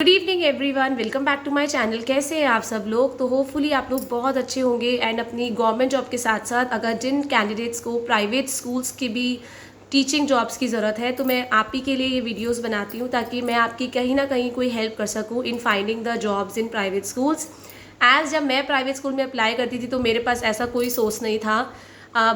Good evening everyone, welcome back to my channel. कैसे हैं आप सब लोग? तो होपफुली आप लोग बहुत अच्छे होंगे एंड अपनी गवर्नमेंट जॉब के साथ साथ अगर जिन कैंडिडेट्स को प्राइवेट स्कूल्स की भी टीचिंग जॉब्स की ज़रूरत है तो मैं आप ही के लिए ये वीडियोस बनाती हूँ ताकि मैं आपकी कहीं ना कहीं कोई हेल्प कर सकूँ in finding the jobs in private schools. As जब मैं प्राइवेट स्कूल में अप्लाई करती थी तो मेरे पास ऐसा कोई सोर्स नहीं था।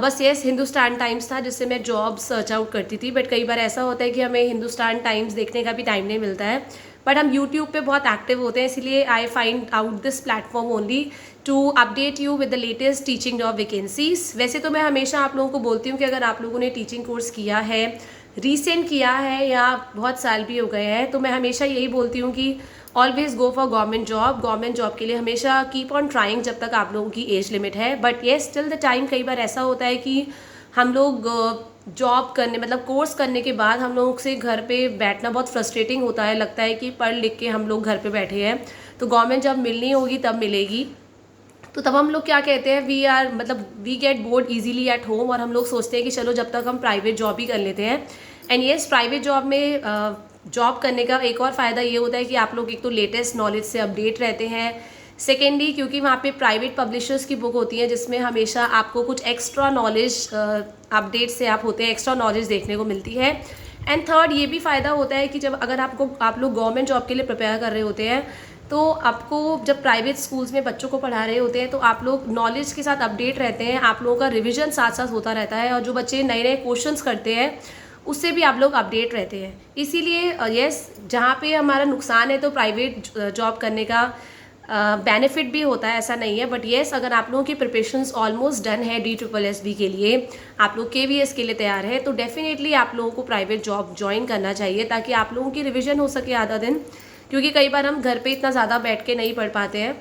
बस येस हिंदुस्तान टाइम्स था जिससे मैं जॉब सर्च आउट करती थी। बट कई बार ऐसा होता है कि हमें हिंदुस्तान टाइम्स देखने का भी टाइम नहीं मिलता है। बट हम यूट्यूब पे बहुत एक्टिव होते हैं, इसलिए I find out this platform only to update you with the latest teaching job vacancies. वैसे तो मैं हमेशा आप लोगों को बोलती हूँ कि अगर आप लोगों ने टीचिंग कोर्स किया है, रिसेंट किया है या बहुत साल भी हो गए हैं, तो मैं हमेशा यही बोलती हूँ कि always go for government job. Government job के लिए हमेशा कीप ऑन ट्राइंग जब तक आप लोगों की एज लिमिट है। But yes still the time कई बार ऐसा होता है कि हम लोग जॉब करने मतलब कोर्स करने के बाद हम लोग से घर पे बैठना बहुत फ्रस्ट्रेटिंग होता है। लगता है कि पढ़ लिख के हम लोग घर पे बैठे हैं, तो गवर्नमेंट जॉब मिलनी होगी तब मिलेगी। तो तब हम लोग क्या कहते हैं, we get bored easily at home और हम लोग सोचते हैं कि चलो जब तक हम प्राइवेट जॉब ही कर लेते हैं। एंड येस प्राइवेट जॉब में जॉब करने का एक और फ़ायदा ये होता है कि आप लोग एक तो लेटेस्ट नॉलेज से अपडेट रहते हैं। सेकेंडली क्योंकि वहाँ पे प्राइवेट पब्लिशर्स की बुक होती है जिसमें हमेशा आपको कुछ एक्स्ट्रा नॉलेज अपडेट से आप होते हैं, एक्स्ट्रा नॉलेज देखने को मिलती है। एंड थर्ड ये भी फ़ायदा होता है कि जब अगर आप लोग गवर्नमेंट जॉब के लिए प्रिपेयर कर रहे होते हैं तो आपको जब प्राइवेट स्कूल्स में बच्चों को पढ़ा रहे होते हैं तो आप लोग नॉलेज के साथ अपडेट रहते हैं। आप लोगों का रिविजन साथ साथ होता रहता है और जो बच्चे नए नए क्वेश्चंस करते हैं उससे भी आप लोग अपडेट रहते हैं। इसीलिए यस जहाँ पे हमारा नुकसान है तो प्राइवेट जॉब करने का बेनिफिट भी होता है, ऐसा नहीं है। बट येस अगर आप लोगों की प्रिपरेशंस ऑलमोस्ट डन है DSSB के लिए, आप लोग KVS के लिए तैयार है, तो डेफिनेटली आप लोगों को प्राइवेट जॉब ज्वाइन करना चाहिए ताकि आप लोगों की रिविजन हो सके आधा दिन। क्योंकि कई बार हम घर पे इतना ज़्यादा बैठ के नहीं पढ़ पाते हैं।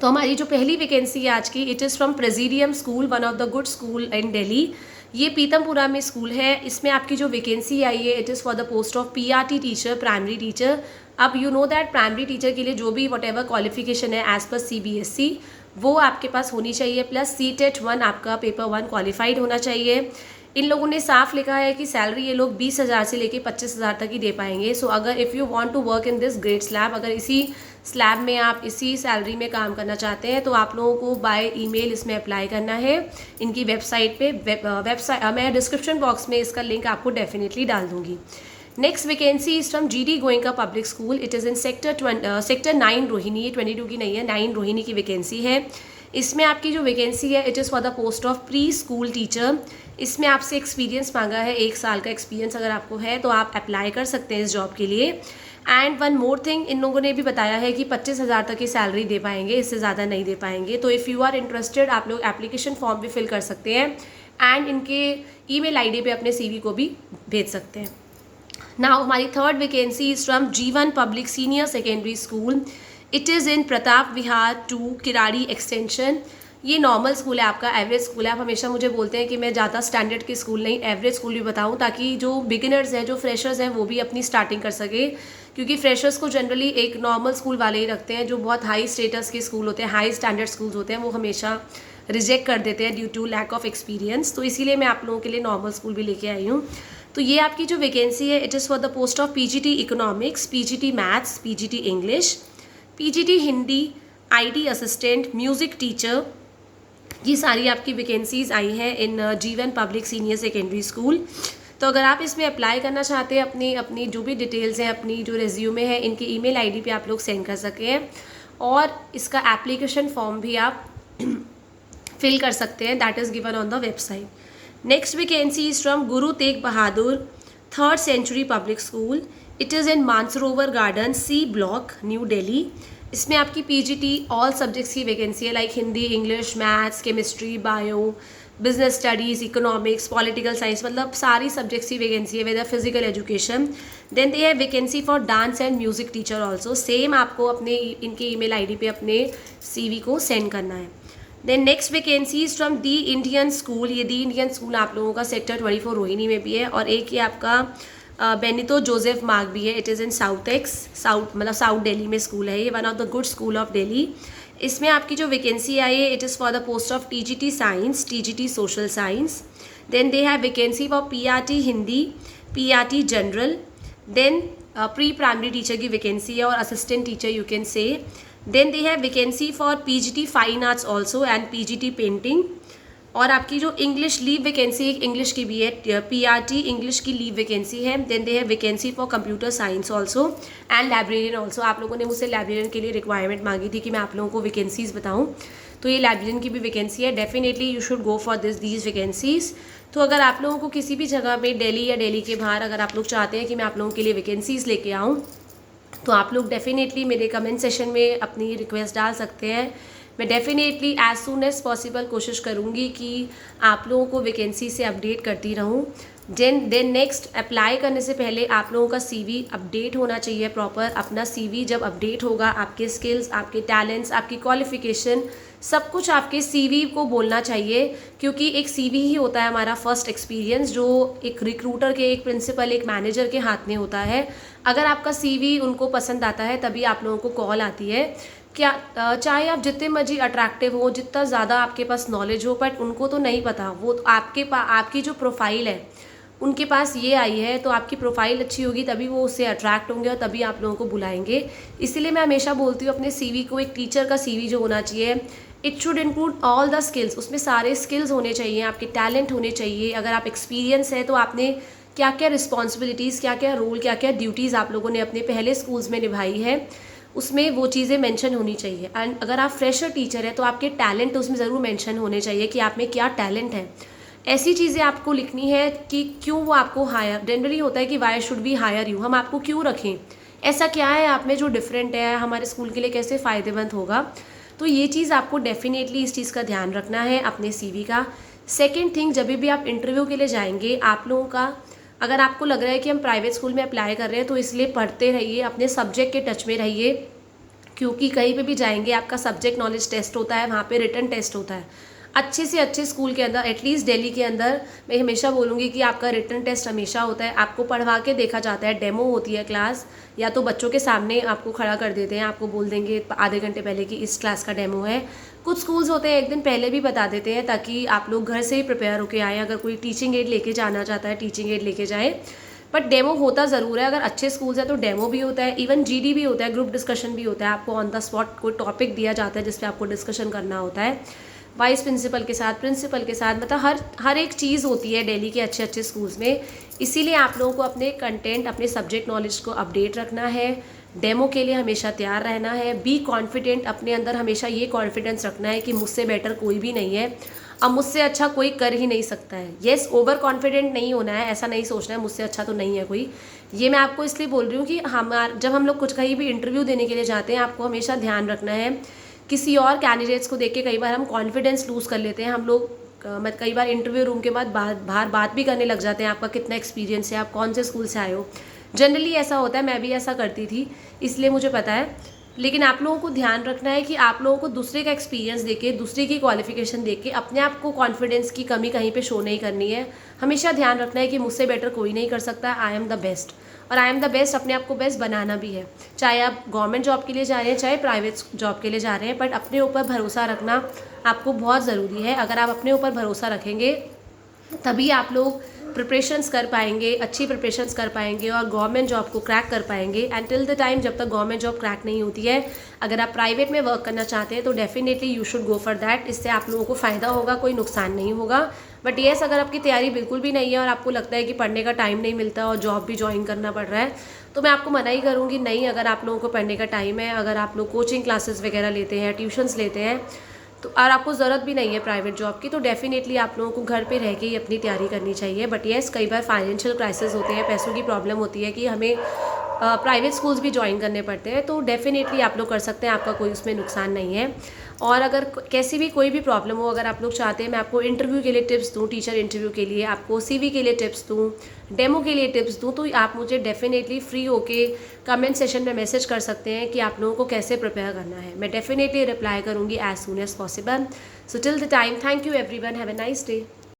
तो हमारी जो पहली वैकेंसी है आज की, it is from presidium school, one of the good school इन दिल्ली। ये पीतमपुरा में स्कूल है। इसमें आपकी जो वैकेंसी आई है it is for the post of PRT teacher, primary teacher. अब you know that primary teacher के लिए जो भी वट एवर क्वालिफिकेशन है एज पर CBSE वो आपके पास होनी चाहिए, प्लस CTET 1 आपका पेपर 1 क्वालिफाइड होना चाहिए। इन लोगों ने साफ लिखा है कि सैलरी ये लोग 20,000 से लेके 25,000 तक ही दे पाएंगे। सो अगर if you want to work in this great slab, अगर इसी स्लैब में आप इसी सैलरी में काम करना चाहते हैं तो आप लोगों को बाय ईमेल इसमें अप्लाई करना है इनकी वेबसाइट पे। वेबसाइट मैं डिस्क्रिप्शन बॉक्स में इसका लिंक आपको डेफिनेटली डाल दूंगी। Next vacancy is from GD Goenka public school. It is in sector 9 Rohini. 22 की नहीं है, 9 रोहिणी की वैकेंसी है। इसमें आपकी जो वैकेंसी है it is for the post of pre school teacher. इसमें आपसे एक्सपीरियंस मांगा है, 1 साल का एक्सपीरियंस अगर आपको है तो आप अप्लाई कर सकते हैं इस जॉब के लिए। एंड वन मोर थिंग, इन लोगों ने भी बताया है कि 25,000 तक की सैलरी दे पाएंगे, इससे ज़्यादा नहीं दे पाएंगे। तो इफ़ यू आर इंटरेस्टेड आप लोग एप्लीकेशन फॉर्म भी फिल कर सकते हैं एंड इनके ईमेल आईडी पे अपने CV को भी भेज सकते हैं। नाउ हमारी third vacancy is from G1 public senior secondary school. It is in Pratap Vihar 2 Kirari extension. ये नॉर्मल स्कूल है आपका, एवरेज स्कूल है। आप हमेशा मुझे बोलते हैं कि मैं ज़्यादा स्टैंडर्ड के स्कूल नहीं, एवरेज स्कूल भी बताऊं ताकि जो बिगिनर्स हैं, जो फ्रेशर्स हैं, वो भी अपनी स्टार्टिंग कर सके। क्योंकि फ्रेशर्स को जनरली एक नॉर्मल स्कूल वाले ही रखते हैं। जो बहुत हाई स्टेटस के स्कूल होते हैं, हाई स्टैंडर्ड स्कूल्स होते हैं, वो हमेशा रिजेक्ट कर देते हैं due to lack of experience. तो इसीलिए मैं आप लोगों के लिए नॉर्मल स्कूल भी लेके आई हूँ। तो ये आपकी जो वैकेंसी है it is for the post of PGT economics, PGT maths, PGT English, PGT Hindi, IT assistant, music teacher. ये सारी आपकी वैकेंसीज आई हैं इन G1 public senior secondary school. तो अगर आप इसमें अप्लाई करना चाहते हैं, अपनी अपनी जो भी डिटेल्स हैं, अपनी जो रेज्यूमे है, इनके ईमेल आईडी पे आप लोग सेंड कर सके हैं और इसका एप्लीकेशन फॉर्म भी आप फिल कर सकते हैं, that is given on the website. Next vacancy is from Guru Tegh Bahadur 3rd century public school. It is in Mansarovar garden, C block, New Delhi. इसमें आपकी PGT ऑल सब्जेक्ट्स की वैकेंसी है, like Hindi, English, maths, chemistry, bio, business studies, economics, political science, मतलब सारी subjects की vacancy है, whether physical education. Then they have vacancy for dance and music teacher also. Same आपको अपने इनके ईमेल आईडी पे अपने CV को सेंड करना है। Then next vacancy is from the Indian school. ये दी इंडियन स्कूल आप लोगों का सेक्टर 24 रोहिणी में भी है और एक ये आपका बेनितो जोसेफ मार्ग भी है। It is in south Delhi में स्कूल है ये, one of the good school of Delhi. इसमें आपकी जो वैकेंसी आई है it is for the post of TGT science, TGT social science. Then they have vacancy for PRT Hindi, PRT general. Then pre primary teacher की vacancy है और assistant teacher you can say. Then they have vacancy for PGT fine arts also and PGT painting. और आपकी जो English leave vacancy English की भी है, PRT English की लीव वैकेंसी है। Then they have vacancy for computer science also and librarian also. आप लोगों ने मुझसे लाइब्रेरियन के लिए रिक्वायरमेंट मांगी थी कि मैं आप लोगों को वैकेंसीज़ बताऊं, तो ये लाइब्रेरियन की भी वैकेंसी है। Definitely you should go for these vacancies. तो अगर आप लोगों को किसी भी जगह में दिल्ली या दिल्ली के बाहर अगर आप लोग चाहते हैं कि मैं आप लोगों के लिए वैकेंसीज़ लेके आऊँ, तो आप लोग डेफिनेटली मेरे कमेंट सेशन में अपनी रिक्वेस्ट डाल सकते हैं। मैं definitely as soon as possible कोशिश करूँगी कि आप लोगों को वैकेंसी से अपडेट करती रहूँ। देन नेक्स्ट, अप्लाई करने से पहले आप लोगों का सीवी अपडेट होना चाहिए प्रॉपर। अपना सीवी जब अपडेट होगा, आपके स्किल्स, आपके टैलेंट्स, आपकी क्वालिफिकेशन, सब कुछ आपके सीवी को बोलना चाहिए, क्योंकि एक सीवी ही होता है हमारा फर्स्ट एक्सपीरियंस, जो एक रिक्रूटर के, एक प्रिंसिपल, एक मैनेजर के हाथ में होता है। अगर आपका सीवी उनको पसंद आता है तभी आप लोगों को कॉल आती है। क्या चाहे आप जितने मर्जी अट्रैक्टिव हो, जितना ज़्यादा आपके पास नॉलेज हो, बट उनको तो नहीं पता, वो तो आपकी जो प्रोफाइल है उनके पास ये आई है, तो आपकी प्रोफाइल अच्छी होगी तभी वो उससे अट्रैक्ट होंगे और तभी आप लोगों को बुलाएंगे। इसीलिए मैं हमेशा बोलती हूँ अपने सीवी को, एक टीचर का सीवी जो होना चाहिए, it should include all the skills. उसमें सारे स्किल्स होने चाहिए, आपके टैलेंट होने चाहिए। अगर आप एक्सपीरियंस है तो आपने क्या क्या रिस्पॉन्सिबिलिटीज़, क्या क्या रोल, क्या क्या ड्यूटीज़ आप लोगों ने अपने पहले स्कूल्स में निभाई है, उसमें वो चीज़ें मेंशन होनी चाहिए। एंड अगर आप फ्रेशर टीचर है तो आपके टैलेंट उसमें ज़रूर मेंशन होने चाहिए कि आप में क्या टैलेंट है। ऐसी चीज़ें आपको लिखनी है कि क्यों वो आपको हायर, जनरली होता है कि why should be hire you, हम आपको क्यों रखें, ऐसा क्या है आप में जो डिफरेंट है, हमारे स्कूल के लिए कैसे फ़ायदेमंद होगा। तो ये चीज़ आपको डेफिनेटली इस चीज़ का ध्यान रखना है अपने सीवी का। सेकेंड थिंग, जब भी आप इंटरव्यू के लिए जाएंगे, आप लोगों का अगर आपको लग रहा है कि हम प्राइवेट स्कूल में अप्लाई कर रहे हैं, तो इसलिए पढ़ते रहिए, अपने सब्जेक्ट के टच में रहिए, क्योंकि कहीं पे भी जाएंगे आपका सब्जेक्ट नॉलेज टेस्ट होता है, वहाँ पे रिटन टेस्ट होता है। अच्छे से अच्छे स्कूल के अंदर, एटलीस्ट दिल्ली के अंदर, मैं हमेशा बोलूँगी कि आपका रिटन टेस्ट हमेशा होता है। आपको पढ़वा के देखा जाता है, डेमो होती है क्लास, या तो बच्चों के सामने आपको खड़ा कर देते हैं, आपको बोल देंगे आधे घंटे पहले कि इस क्लास का डेमो है। कुछ स्कूल्स होते हैं एक दिन पहले भी बता देते हैं, ताकि आप लोग घर से ही प्रिपेयर होके आएँ। अगर कोई टीचिंग एड लेके जाना चाहता है, टीचिंग एड लेके जाए, बट डेमो होता ज़रूर है। अगर अच्छे स्कूल्स हैं तो डेमो भी होता है, इवन जीडी भी होता है, ग्रुप डिस्कशन भी होता है। आपको ऑन द स्पॉट कोई टॉपिक दिया जाता है जिस पे आपको डिस्कशन करना होता है, वाइस प्रिंसिपल के साथ, प्रिंसिपल के साथ, मतलब हर एक चीज़ होती है दिल्ली के अच्छे अच्छे स्कूल्स में। इसीलिए आप लोगों को अपने कंटेंट, अपने सब्जेक्ट नॉलेज को अपडेट रखना है, डेमो के लिए हमेशा तैयार रहना है। बी कॉन्फिडेंट, अपने अंदर हमेशा ये कॉन्फिडेंस रखना है कि मुझसे बेटर कोई भी नहीं है, अब मुझसे अच्छा कोई कर ही नहीं सकता है। येस, ओवर कॉन्फिडेंट नहीं होना है, ऐसा नहीं सोचना है मुझसे अच्छा तो नहीं है कोई। ये मैं आपको इसलिए बोल रही हूँ कि जब हम लोग कुछ कहीं भी इंटरव्यू देने के लिए जाते हैं, आपको हमेशा ध्यान रखना है। किसी और कैंडिडेट्स को देख के कई बार हम कॉन्फिडेंस लूज़ कर लेते हैं। हम लोग मतलब कई बार इंटरव्यू रूम के बाद बाहर बात भी करने लग जाते हैं, आपका कितना एक्सपीरियंस है, आप कौन से स्कूल से आए हो। जनरली ऐसा होता है, मैं भी ऐसा करती थी, इसलिए मुझे पता है। लेकिन आप लोगों को ध्यान रखना है कि आप लोगों को दूसरे का एक्सपीरियंस देके, दूसरे की क्वालिफिकेशन देके अपने आप को कॉन्फिडेंस की कमी कहीं पे शो नहीं करनी है। हमेशा ध्यान रखना है कि मुझसे बेटर कोई नहीं कर सकता, आई एम द बेस्ट। और आई एम द बेस्ट अपने आप को बेस्ट बनाना भी है, चाहे आप गवर्नमेंट जॉब के लिए जा रहे हैं, चाहे प्राइवेट जॉब के लिए जा रहे हैं, बट अपने ऊपर भरोसा रखना आपको बहुत ज़रूरी है। अगर आप अपने ऊपर भरोसा रखेंगे तभी आप लोग प्रिपरेशंस कर पाएंगे, अच्छी प्रिपरेशंस कर पाएंगे और गवर्नमेंट जॉब को क्रैक कर पाएंगे। एंड टिल द टाइम जब तक गवर्नमेंट जॉब क्रैक नहीं होती है, अगर आप प्राइवेट में वर्क करना चाहते हैं तो definitely you should go for that. इससे आप लोगों को फ़ायदा होगा, कोई नुकसान नहीं होगा। बट येस, अगर आपकी तैयारी बिल्कुल भी नहीं है और आपको लगता है कि पढ़ने का टाइम नहीं मिलता और जॉब भी ज्वाइन करना पड़ रहा है, तो मैं आपको मना ही करूँगी नहीं। अगर आप लोगों को पढ़ने का टाइम है, अगर आप लोग कोचिंग क्लासेस वगैरह लेते हैं, ट्यूशन्स लेते हैं, तो और आपको ज़रूरत भी नहीं है प्राइवेट जॉब की, तो डेफिनेटली आप लोगों को घर पे रह के ही अपनी तैयारी करनी चाहिए। बट येस, कई बार फाइनेंशियल क्राइसिस होते हैं, पैसों की प्रॉब्लम होती है कि हमें प्राइवेट स्कूल्स भी ज्वाइन करने पड़ते हैं, तो डेफिनेटली आप लोग कर सकते हैं, आपका कोई उसमें नुकसान नहीं है। और अगर कैसी भी कोई भी प्रॉब्लम हो, अगर आप लोग चाहते हैं मैं आपको इंटरव्यू के लिए टिप्स दूँ, टीचर इंटरव्यू के लिए, आपको सीवी के लिए टिप्स दूँ, डेमो के लिए टिप्स दूँ, तो आप मुझे डेफिनेटली फ्री होके कमेंट सेशन में मैसेज कर सकते हैं कि आप लोगों को कैसे प्रिपेयर करना है। मैं डेफिनेटली रिप्लाई करूँगी as soon as possible. So till the time, thank you everyone, have a nice day.